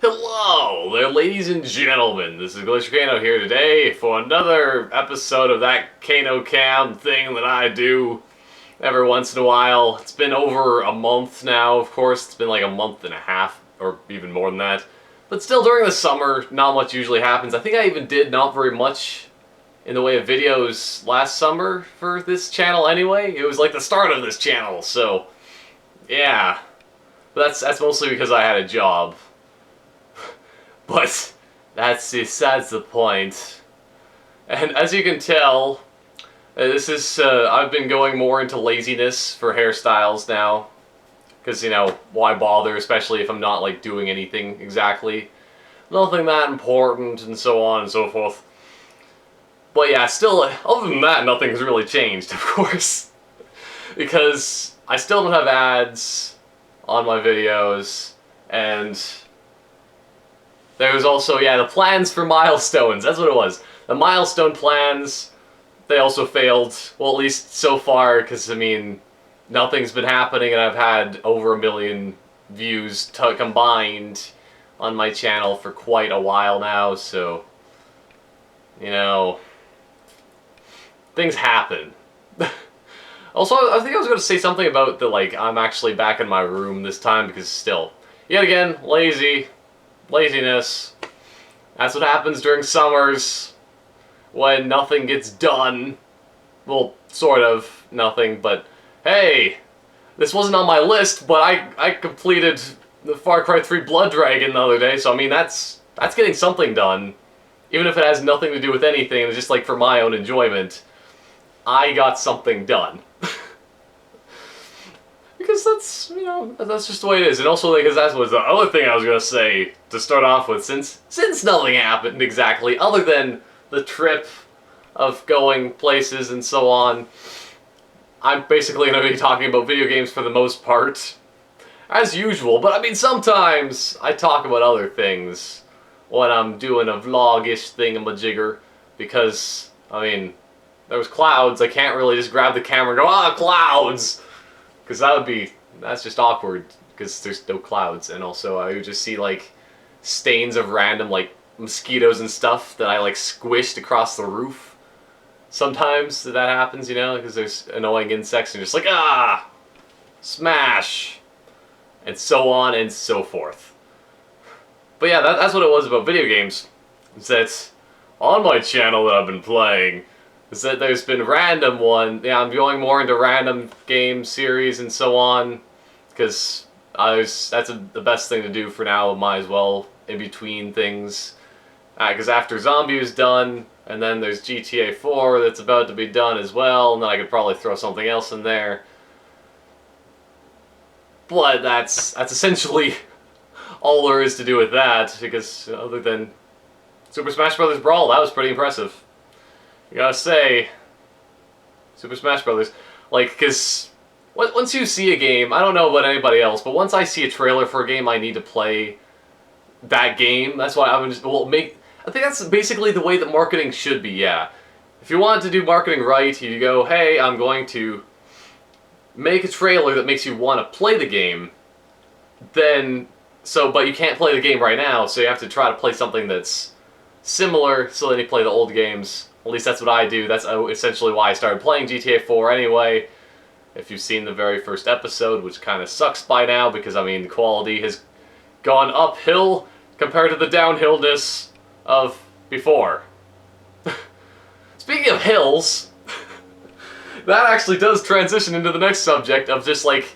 Hello there, ladies and gentlemen. This is Glaciercano here today for another episode of that TheCanoCam thing that I do every once in a while. It's been over a month now, of course. It's been like a month and a half, or even more than that. But still, during the summer, not much usually happens. I think I even did not very much in the way of videos last summer for this channel anyway. It was like the start of this channel, so yeah. But that's mostly because I had a job. But that's the point. And as you can tell, this is I've been going more into laziness for hairstyles now, because, you know, why bother, especially if I'm not like doing anything exactly, nothing that important, and so on and so forth. But yeah, still, other than that, nothing's really changed, of course, because I still don't have ads on my videos, and there's also, yeah, the plans for milestones. That's what it was. The milestone plans, they also failed. Well, at least so far, because, I mean, nothing's been happening, and I've had over 1 million views combined on my channel for quite a while now, so, you know, things happen. Also, I think I was going to say something about the, like, I'm actually back in my room this time, because still, yet again, laziness. That's what happens during summers when nothing gets done. Well, sort of nothing, but hey, this wasn't on my list, but I completed the Far Cry 3 Blood Dragon the other day, so I mean that's getting something done. Even if it has nothing to do with anything, it's just like for my own enjoyment. I got something done. Because that's, you know, that's just the way it is. And also, because that was the other thing I was going to say to start off with, since nothing happened exactly, other than the trip of going places and so on, I'm basically going to be talking about video games for the most part, as usual. But I mean, sometimes I talk about other things when I'm doing a vlog-ish thingamajigger, because, I mean, there was clouds. I can't really just grab the camera and go, ah, clouds! Because that's just awkward, because there's no clouds, and also I would just see, like, stains of random, like, mosquitoes and stuff that I, like, squished across the roof. Sometimes that happens, you know, because there's annoying insects, and you're just like, ah! Smash! And so on and so forth. But yeah, that's what it was about video games. Is that on my channel that I've been playing, is that there's been random yeah, I'm going more into random game series and so on, because that's the best thing to do for now, might as well, in between things. Because after Zombie is done, and then there's GTA 4 that's about to be done as well, and then I could probably throw something else in there. But that's essentially all there is to do with that, because other than Super Smash Bros. Brawl, that was pretty impressive. You gotta say, Super Smash Brothers, like, because once you see a game, I don't know about anybody else, but once I see a trailer for a game, I need to play that game. That's why I think that's basically the way that marketing should be, yeah. If you want to do marketing right, you go, hey, I'm going to make a trailer that makes you want to play the game, but you can't play the game right now, so you have to try to play something that's similar, so then you play the old games. At least that's what I do. That's essentially why I started playing GTA 4 anyway. If you've seen the very first episode, which kind of sucks by now, because, I mean, the quality has gone uphill compared to the downhillness of before. Speaking of hills, that actually does transition into the next subject of just, like,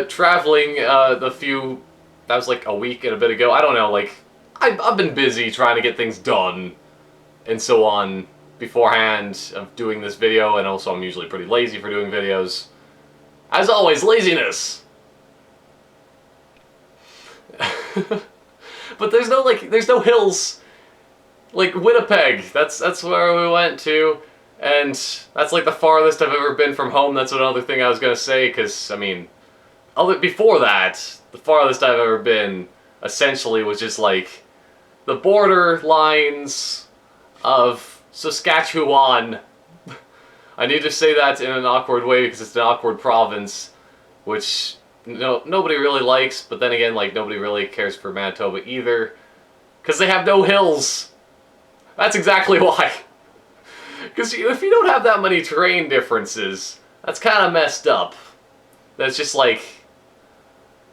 traveling that was like a week and a bit ago. I don't know, like, I've been busy trying to get things done and so on beforehand of doing this video, and also I'm usually pretty lazy for doing videos. As always, laziness! But there's no hills. Like Winnipeg, that's where we went to, and that's like the farthest I've ever been from home. That's another thing I was gonna say, because, I mean, before that, the farthest I've ever been essentially was just like the border lines of Saskatchewan. I need to say that in an awkward way because it's an awkward province, which nobody really likes, but then again, like, nobody really cares for Manitoba either. Because they have no hills. That's exactly why. Because if you don't have that many terrain differences, that's kind of messed up. That's just like...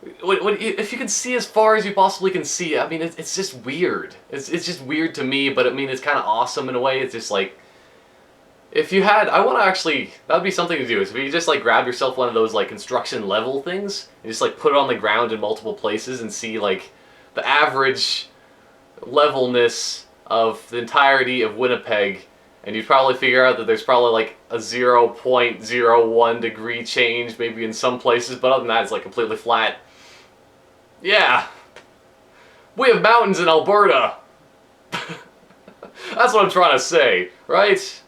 if you can see as far as you possibly can see, I mean, it's just weird. It's just weird to me, but I mean, it's kind of awesome in a way. It's just like... If you had, I want to actually, that would be something to do, is if you just like grab yourself one of those like construction level things, and just like put it on the ground in multiple places and see like the average levelness of the entirety of Winnipeg, and you'd probably figure out that there's probably like a 0.01 degree change maybe in some places, but other than that it's like completely flat. Yeah. We have mountains in Alberta. That's what I'm trying to say, right?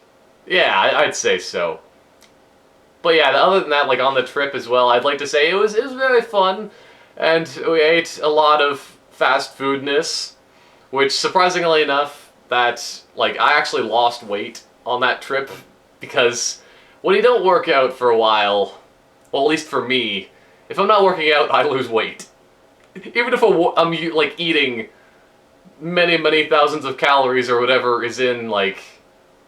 Yeah, I'd say so. But yeah, other than that, like on the trip as well, I'd like to say it was very fun, and we ate a lot of fast foodness, which surprisingly enough, that like I actually lost weight on that trip, because when you don't work out for a while, well at least for me, if I'm not working out, I lose weight. Even if I'm like eating many thousands of calories or whatever is in like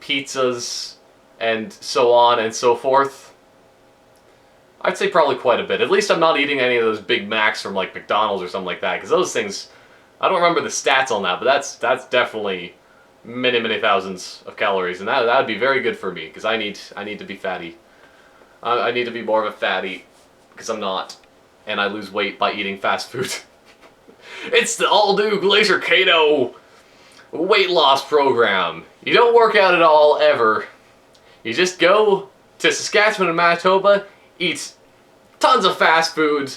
pizzas and so on and so forth, I'd say probably quite a bit. At least I'm not eating any of those Big Macs from like McDonald's or something like that, because those things, I don't remember the stats on that, but that's definitely many thousands of calories, and that would be very good for me, because I need to be fatty. I need to be more of a fatty, because I'm not, and I lose weight by eating fast food. It's the all-new Glaciercano weight loss program. You don't work out at all, ever. You just go to Saskatchewan and Manitoba, eat tons of fast food,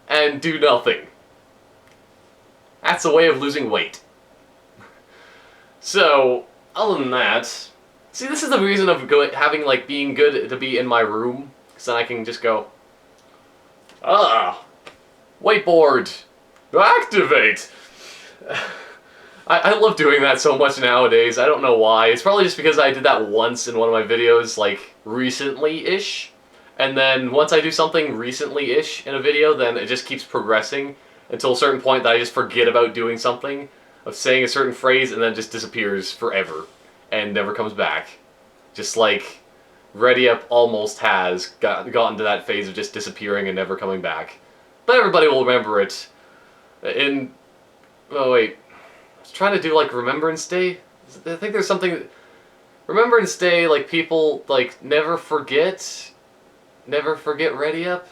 and do nothing. That's a way of losing weight. So, other than that, see, this is the reason of having, like, being good to be in my room, because then I can just go, whiteboard, activate. I love doing that so much nowadays. I don't know why. It's probably just because I did that once in one of my videos, like, recently-ish. And then once I do something recently-ish in a video, then it just keeps progressing until a certain point that I just forget about doing something, of saying a certain phrase, and then it just disappears forever and never comes back. Just like Ready Up almost has gotten to that phase of just disappearing and never coming back. But everybody will remember it. Oh wait, I was trying to do like Remembrance Day. I think there's something, Remembrance Day, like people like never forget Ready Up.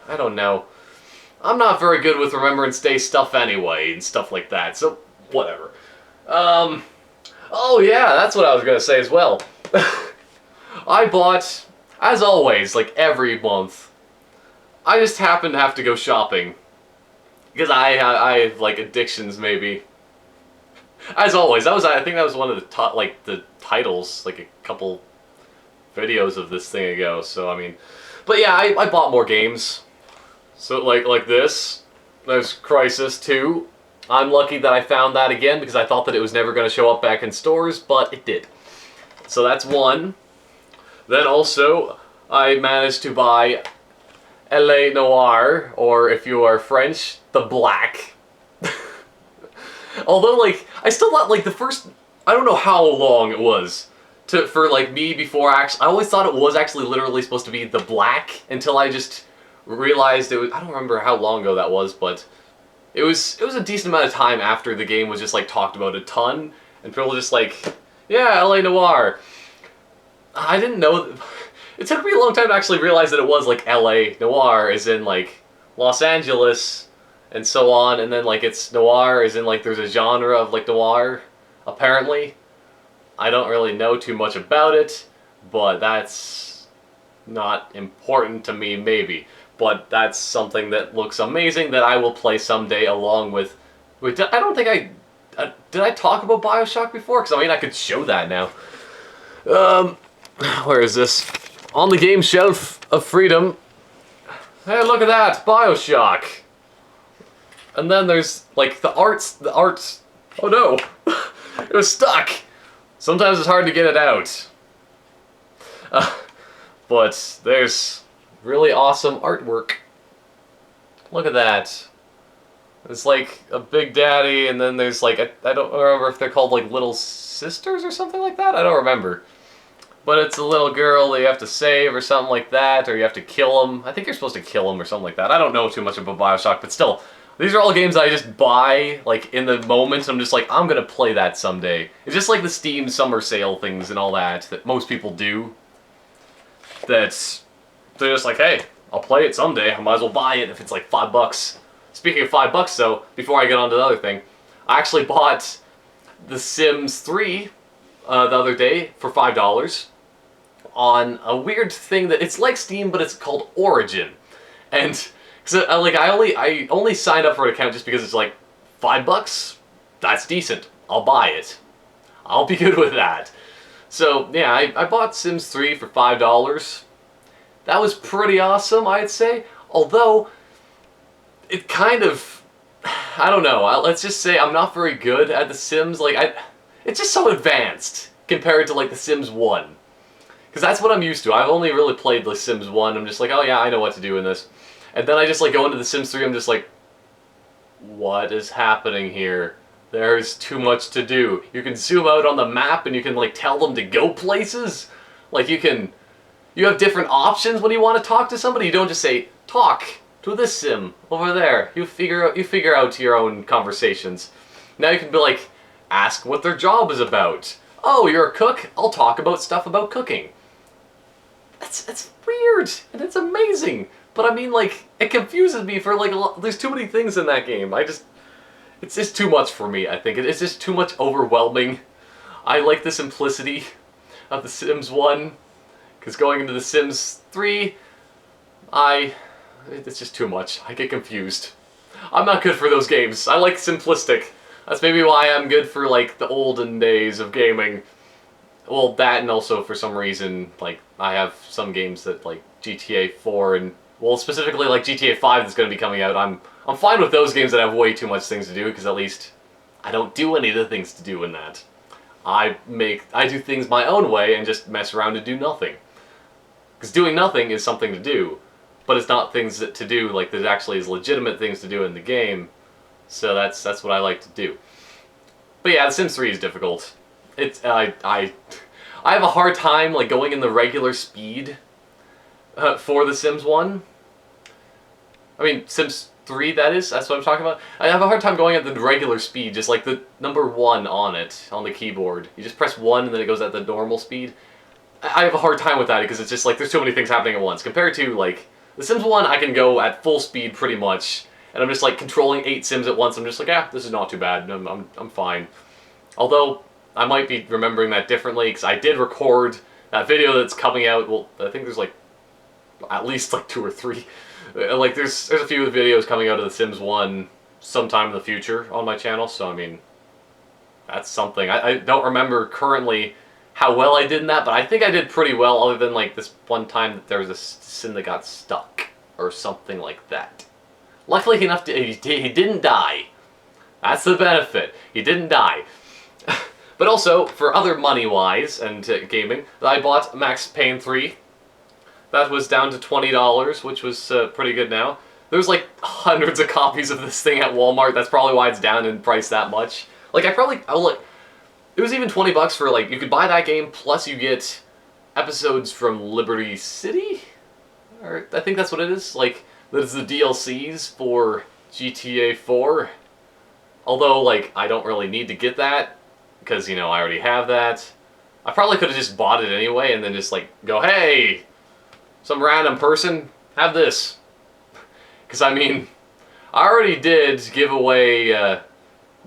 I don't know. I'm not very good with Remembrance Day stuff anyway, and stuff like that, so whatever. Oh yeah, that's what I was gonna say as well. I bought, as always, like every month, I just happen to have to go shopping. Because I have like addictions, maybe. As always, I think that was one of the titles, like a couple videos of this thing ago, so I mean. But yeah, I bought more games. So like this, there's Crisis 2. I'm lucky that I found that again, because I thought that it was never going to show up back in stores, but it did. So that's one. Then also, I managed to buy LA Noir, or if you are French, The Black. Although, like, I still thought, like, the first, I don't know how long it was for, like, me before I always thought it was actually literally supposed to be The Black, until I just realized it was, I don't remember how long ago that was, but it was a decent amount of time after the game was just, like, talked about a ton, and people just like, yeah, LA Noir. I didn't know, it took me a long time to actually realize that it was, like, LA Noir, as in, like, Los Angeles, and so on, and then, like, it's noir, as in, like, there's a genre of, like, noir, apparently. I don't really know too much about it, but that's not important to me, maybe. But that's something that looks amazing that I will play someday along with... Wait, I don't think did I talk about Bioshock before? Because, I mean, I could show that now. Where is this? On the game shelf of freedom. Hey, look at that! Bioshock! And then there's, like, the arts... Oh no! It was stuck! Sometimes it's hard to get it out. But there's really awesome artwork. Look at that. It's like a Big Daddy, and then there's like, I don't remember if they're called like Little Sisters or something like that. I don't remember. But it's a little girl that you have to save or something like that, or you have to kill them. I think you're supposed to kill them or something like that. I don't know too much about Bioshock, but still, these are all games I just buy, like, in the moment. I'm just like, I'm gonna play that someday. It's just like the Steam summer sale things and all that most people do. That's, they're just like, hey, I'll play it someday. I might as well buy it if it's like $5. Speaking of $5 though, before I get on to the other thing, I actually bought The Sims 3 the other day for $5 on a weird thing that it's like Steam, but it's called Origin. And so, I only signed up for an account just because it's like $5. That's decent. I'll buy it. I'll be good with that. So yeah, I bought Sims 3 for $5. That was pretty awesome, I'd say. Although it kind of, I don't know. Let's just say I'm not very good at The Sims. Like it's just so advanced compared to like The Sims 1. Because that's what I'm used to. I've only really played The Sims 1. I'm just like, oh yeah, I know what to do in this. And then I just like go into The Sims 3, I'm just like, what is happening here? There's too much to do. You can zoom out on the map and you can like tell them to go places. Like you have different options when you want to talk to somebody. You don't just say, talk to this sim over there. You figure out your own conversations. Now you can be like, ask what their job is about. Oh, you're a cook? I'll talk about stuff about cooking. It's weird, and it's amazing. But I mean, like, it confuses me for, like, there's too many things in that game. It's just too much for me, I think. It's just too much overwhelming. I like the simplicity of The Sims 1, because going into The Sims 3, it's just too much. I get confused. I'm not good for those games. I like simplistic. That's maybe why I'm good for, like, the olden days of gaming. Well, that, and also for some reason, like, I have some games that, like, GTA 4 and, well, specifically, like, GTA 5 that's going to be coming out. I'm fine with those games that have way too much things to do, because at least I don't do any of the things to do in that. I do things my own way and just mess around and do nothing. Because doing nothing is something to do, but it's not things to do, like, there actually is legitimate things to do in the game, so that's what I like to do. But yeah, The Sims 3 is difficult. I have a hard time like going in the regular speed for The Sims 1. I mean, Sims 3, that is. That's what I'm talking about. I have a hard time going at the regular speed, just like the number 1 on it, on the keyboard. You just press 1 and then it goes at the normal speed. I have a hard time with that because it's just like there's too many things happening at once. Compared to like The Sims 1, I can go at full speed pretty much, and I'm just like controlling 8 Sims at once. I'm just like, this is not too bad. I'm fine. Although I might be remembering that differently, because I did record that video that's coming out. Well, I think there's like at least like 2 or 3. Like there's a few videos coming out of The Sims 1 sometime in the future on my channel. So I mean, that's something. I don't remember currently how well I did in that, but I think I did pretty well, other than like this one time that there was a sim that got stuck or something like that. Luckily enough, he didn't die. That's the benefit. He didn't die. But also, for other money-wise and gaming, I bought Max Payne 3. That was down to $20, which was pretty good now. There's like hundreds of copies of this thing at Walmart. That's probably why it's down in price that much. Like, it was even $20 for, like, you could buy that game, plus you get episodes from Liberty City? Or, I think that's what it is. Like, there's the DLCs for GTA 4. Although, like, I don't really need to get that, because, you know, I already have that. I probably could have just bought it anyway, and then just, like, go, hey, some random person, have this. Because, I mean, I already did give away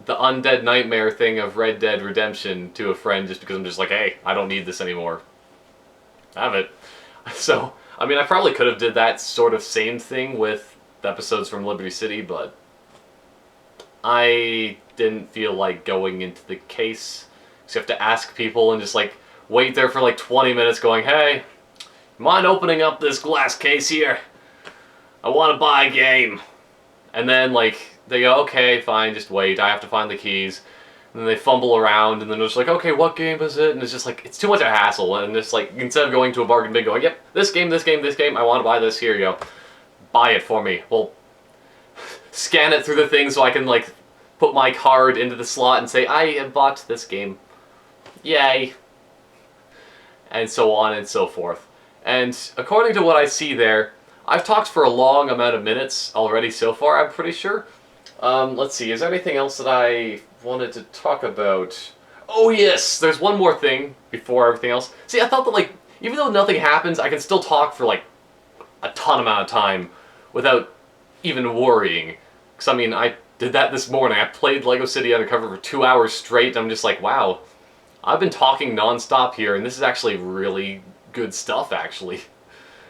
the Undead Nightmare thing of Red Dead Redemption to a friend just because I'm just like, hey, I don't need this anymore. Have it. So, I mean, I probably could have did that sort of same thing with the episodes from Liberty City, but I didn't feel like going into the case. So you have to ask people and just like wait there for like 20 minutes going, hey, mind opening up this glass case here? I want to buy a game. And then like they go, okay, fine, just wait. I have to find the keys. And then they fumble around, and then they're just like, okay, what game is it? And it's just like, it's too much of a hassle. And it's like, instead of going to a bargain bin going, yep, this game, I want to buy this, here you go. Buy it for me. Well, scan it through the thing so I can, like, put my card into the slot and say, I have bought this game. Yay. And so on and so forth. And according to what I see there, I've talked for a long amount of minutes already so far, I'm pretty sure. Let's see, is there anything else that I wanted to talk about? Oh yes, there's one more thing before everything else. See, I thought that, like, even though nothing happens, I can still talk for, like, a ton amount of time without even worrying. Because, I mean, I did that this morning. I played Lego City Undercover for 2 hours straight, and I'm just like, wow, I've been talking non-stop here, and this is actually really good stuff, actually.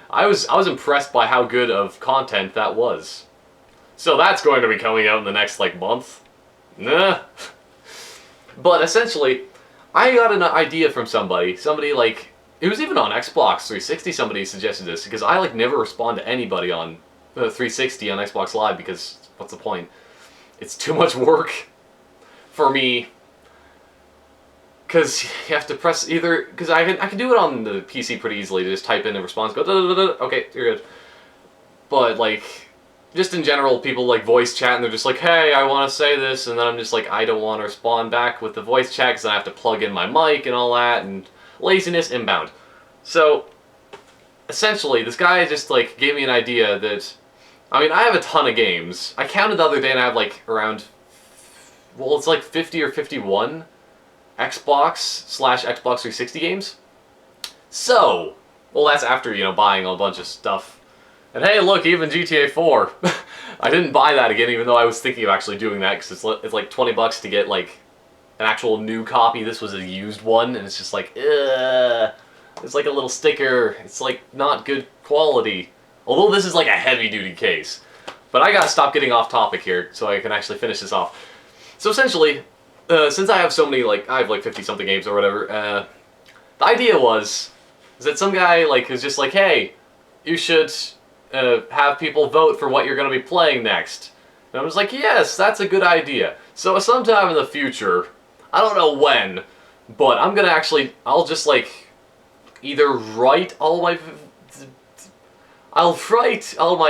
I was impressed by how good of content that was. So that's going to be coming out in the next, like, month. Nah. But essentially, I got an idea from somebody, like, it was even on Xbox 360 somebody suggested this, because I, like, never respond to anybody on 360 on Xbox Live, because what's the point? It's too much work for me. Because you have to press either, because I can do it on the PC pretty easily, to just type in a response, go, da, da, da, da, okay, you're good. But, like, just in general, people, like, voice chat, and they're just like, hey, I want to say this, and then I'm just like, I don't want to respond back with the voice chat, because I have to plug in my mic and all that, and laziness inbound. So, essentially, this guy just, like, gave me an idea that, I mean, I have a ton of games. I counted the other day, and I have, like, around, well, it's like 50 or 51 Xbox/Xbox 360 games. So, well, that's after, you know, buying a bunch of stuff. And hey, look, even GTA 4. I didn't buy that again, even though I was thinking of actually doing that, because it's like 20 bucks to get, like, an actual new copy. This was a used one, and it's just like, ugh. It's like a little sticker. It's, like, not good quality. Although this is, like, a heavy-duty case. But I gotta stop getting off topic here, so I can actually finish this off. So essentially, since I have so many, like, I have like 50-something games or whatever, the idea is that some guy, like, is just like, hey, you should have people vote for what you're going to be playing next. And I was like, yes, that's a good idea. So sometime in the future, I don't know when, but I'm going to actually, I'll just, like, either write all my,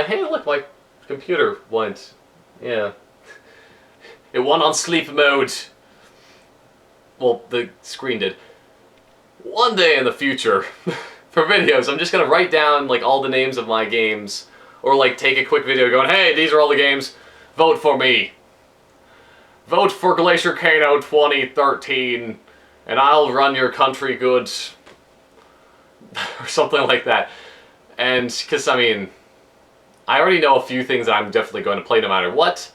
hey, look, my computer went, yeah. It went on sleep mode. Well, the screen did. One day in the future, for videos, I'm just gonna write down, like, all the names of my games, or, like, take a quick video going, hey, these are all the games, vote for me. Vote for Glaciercano 2013, and I'll run your country good. Or something like that. And, because, I mean, I already know a few things that I'm definitely going to play no matter what,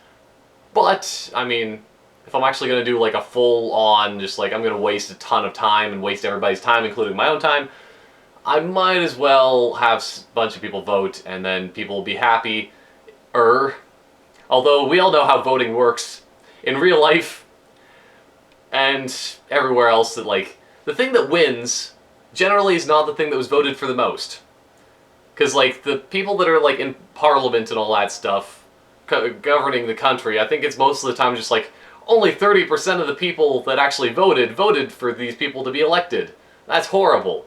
but, I mean, if I'm actually going to do, like, a full-on, just, like, I'm going to waste a ton of time and waste everybody's time, including my own time, I might as well have a bunch of people vote, and then people will be happy. Although, we all know how voting works in real life and everywhere else, that, like, the thing that wins generally is not the thing that was voted for the most. Because, like, the people that are, like, in Parliament and all that stuff, governing the country, I think it's most of the time just, like, only 30% of the people that actually voted for these people to be elected. That's horrible.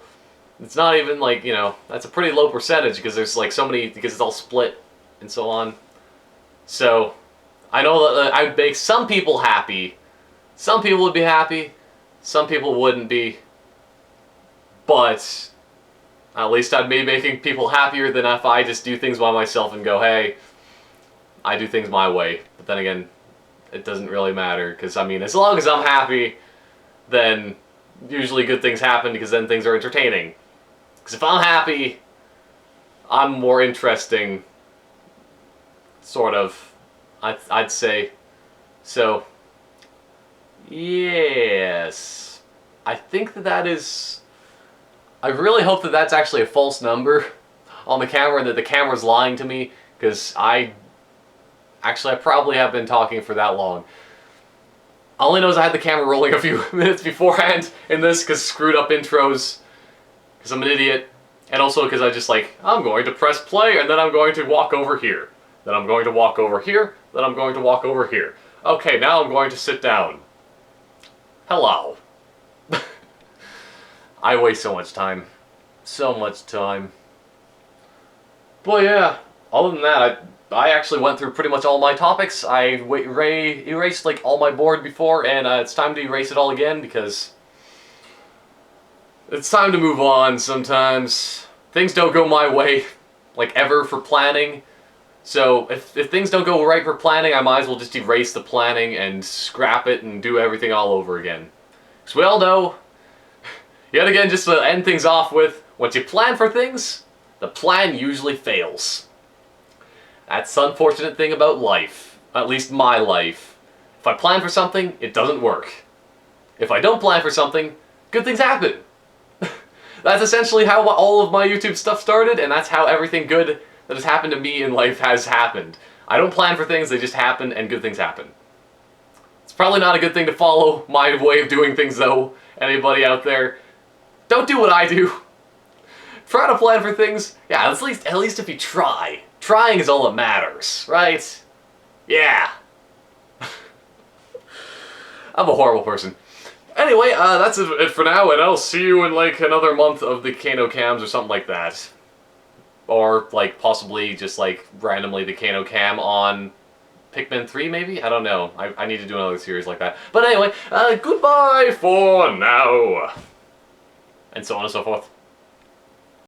It's not even, like, you know, that's a pretty low percentage, because there's, like, so many, because it's all split and so on. So, I know that I would make some people happy. Some people would be happy. Some people wouldn't be. But at least I'd be making people happier than if I just do things by myself and go, hey, I do things my way. But then again, it doesn't really matter, because, I mean, as long as I'm happy, then usually good things happen, because then things are entertaining. Because if I'm happy, I'm more interesting, sort of, I'd say. So, yes. I think that is... I really hope that that's actually a false number on the camera, and that the camera's lying to me, because I probably have been talking for that long. All I know is I had the camera rolling a few minutes beforehand in this, because screwed up intros, because I'm an idiot, and also because I just, like, I'm going to press play, and then I'm going to walk over here. Then I'm going to walk over here, then I'm going to walk over here. Okay, now I'm going to sit down. Hello. I waste so much time. So much time. But yeah, other than that, I actually went through pretty much all my topics. I erased like all my board before, and it's time to erase it all again because it's time to move on sometimes. Things don't go my way, like ever, for planning. So if things don't go right for planning, I might as well just erase the planning and scrap it and do everything all over again. Because we all know, yet again, just to end things off with, once you plan for things, the plan usually fails. That's the unfortunate thing about life. At least my life. If I plan for something, it doesn't work. If I don't plan for something, good things happen. That's essentially how all of my YouTube stuff started, and that's how everything good that has happened to me in life has happened. I don't plan for things, they just happen, and good things happen. It's probably not a good thing to follow my way of doing things, though. Anybody out there, don't do what I do. Try to plan for things. Yeah, at least if you try. Trying is all that matters, right? Yeah. I'm a horrible person. Anyway, that's it for now, and I'll see you in like another month of the TheCanoCams or something like that. Or like possibly just like randomly the TheCanoCam on Pikmin 3 maybe? I don't know. I need to do another series like that. But anyway, goodbye for now. And so on and so forth.